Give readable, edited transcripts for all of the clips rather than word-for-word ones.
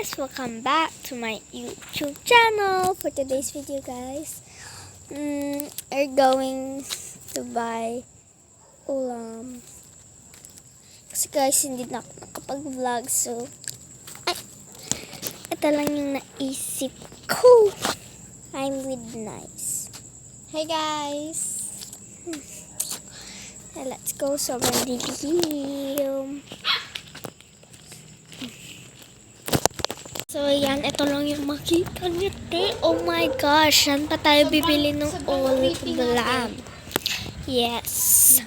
guys, welcome back to my YouTube channel. For today's video guys, we're going to buy ulam. Kasi guys, hindi na ako nakapag-vlog, so ito lang yung naisip ko. I'm with Nice. Hey guys! Let's go sa video. So, yan. Ito lang yung makita niyo, te. Oh my gosh. Saan pa tayo bibili ng ulam? Yes.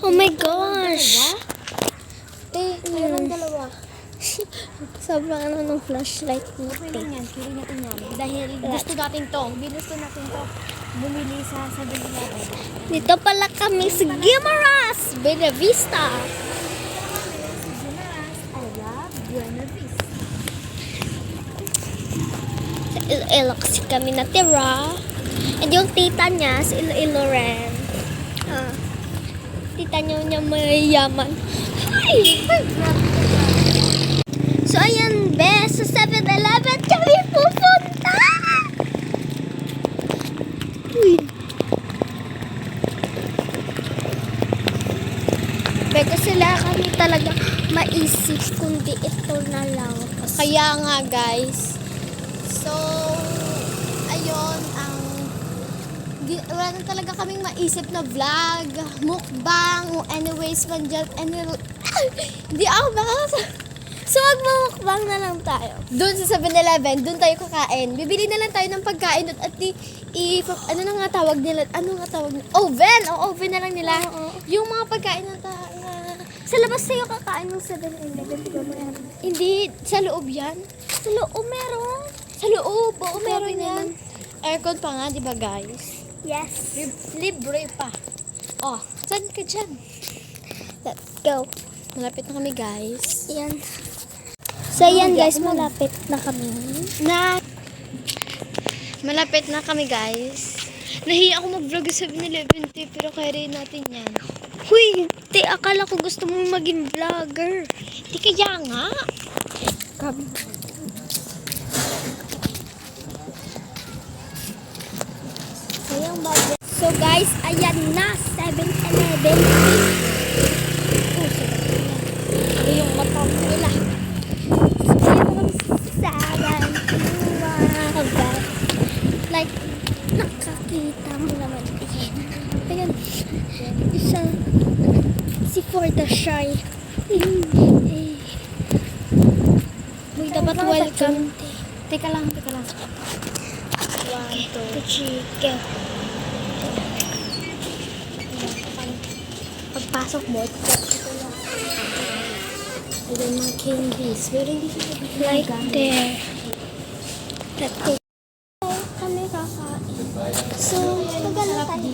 Oh my gosh. Te, meron dalawa. Sobrang ano ng flashlight niyo, Okay te. lang yan, kili natin yan. Dahil gusto natin to. Gusto natin to bumili sa 7-Eleven. Dito pala kami sa Guimaras, Buena Vista. I love Buena Vista. Sa Iloilo kasi kami natira. And yung tita niya, sa Iloilo rin. Tita niya mayayaman. Hi! So, ayan, bes, sa 7-Eleven kami pupunta! Uy. Pero sila kami talaga maisip kundi ito na lang. Kaya nga guys. So, ayun, wala na talaga kaming maisip na vlog, mukbang, anyways man dyan, hindi ako So, magmumukbang na lang tayo. doon sa 7-Eleven, doon tayo kakain. Bibili na lang tayo ng pagkain doon at ano na nga tawag nila? Ano nga tawag nila? Oven! O, oven na lang nila. Oo. Yung mga pagkain na Sa labas tayo kakain ng 7-Eleven. Di ba meron? hindi, sa loob yan. Sa loob meron. Sa loob, oo, Grabe meron yan. naman. Aircon pa nga, di ba guys? Yes. Libre pa. Oh, saan ka dyan? Let's go. Malapit na kami guys. Yan. So, yan guys, malapit na kami. Malapit na kami guys. Nahiya ako mag-vlog sa 7-Eleven pero kaya rin natin yan. Huy, te, akala ko gusto mo maging vlogger. Di kaya nga. Sayang budget. So guys, ayan na, 7-Eleven. Oh, sarap na. Ito yung matang nila. Like, nakakita mo naman. Ayan, isa, si For the Shy. Uy, dapat welcome. Teka lang. Okay, the chicken. Pagpasok mo, ito lang. Ayan yung candies. Pero hindi siya Right there. Let's go. Kami kakain. So, maganda tayo.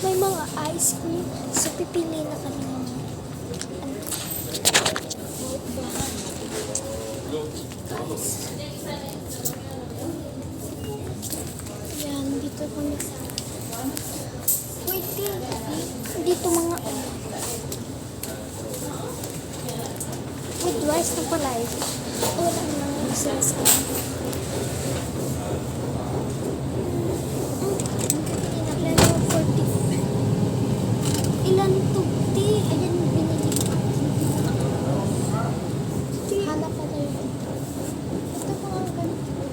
May mga ice cream. So, pipili na kami ng yan, dito kami sa... wait, dito mga with rice na pala ito. Wala na sauce. Ilan to? Ayan, binili ko. Hanap pa tayo. Ito pa nga ganito.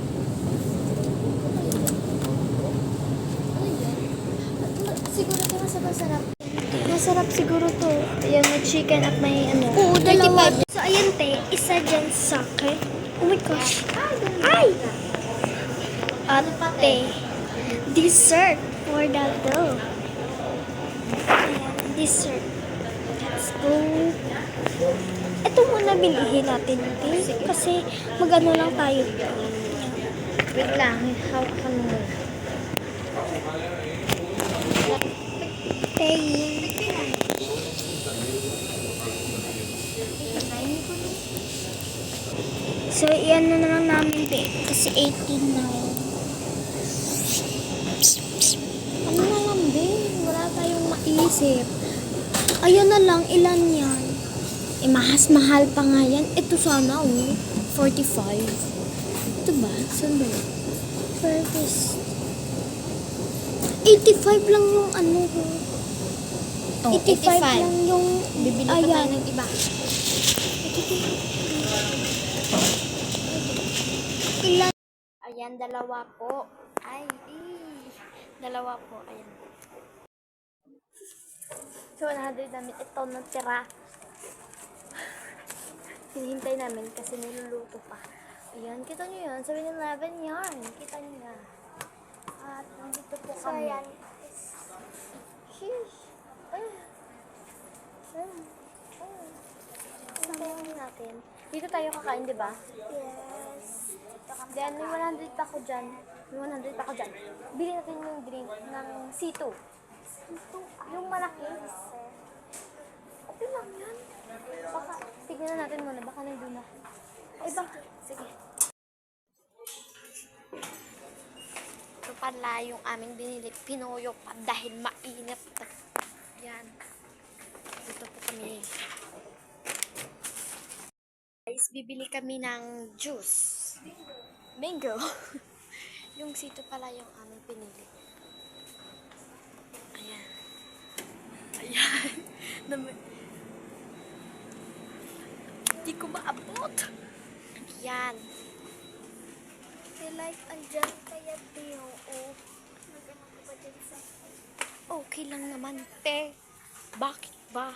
Ano yan? Siguro ito masarap. Masarap siguro to. Ayan, may chicken at may ano. Oo, dalawa. So, ayan te, isa dyan sa akin. Oh my gosh. Ay! Ate, dessert for the dog. Ayan, dessert. Let's go. Ito muna bilihin natin, te. Kasi magano lang tayo. Wait lang, hawak ka mo. Te. So, iyan na lang namin, te. Kasi 18 na. Ano na lang din? Wala tayong maisip. Ayun na lang, ilan yan? Eh, mahal pa nga yan. Ito sana, 45. Ito ba? Saan ba yun? Purpose. 85 lang yung ano. Oh, 85 lang yung... Bibili pa tayo Ayan. ng iba. Ilan? Ayan, dalawa po. Dalawa po. Ayan. So, 100 namin. Ito natira. Hinihintay namin kasi niluluto pa. Ayan, kita nyo yan. 7-Eleven yan. Kita nyo na. At nandito po So, kami. ayan. Sheesh. Hintayin natin. Dito tayo kakain, di ba? Yes. Then, may 100 pa ako dyan. Bili natin yung drink ng C2. Yung malaki. Okay lang yan. Baka, tignan na natin muna. Baka nandun na. Ay, baka. Sige. Ito pala yung aming binili. Pinuyo pa dahil mainit. Yan. Dito po kami. Guys, bibili kami ng juice. Mango. Yung sito pala yung aming pinili. Ayan. Hindi ko maabot. Ayan. I like andyan kaya tiyo. Nagano ko ba dyan sa... Okay lang naman, te. Bakit ba?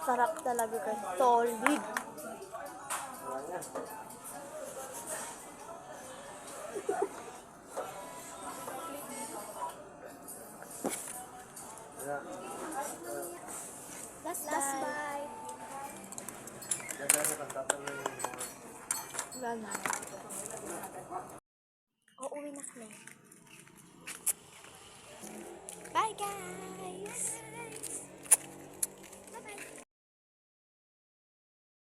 Sarap talaga guys. Solid. Last bye. Wala na.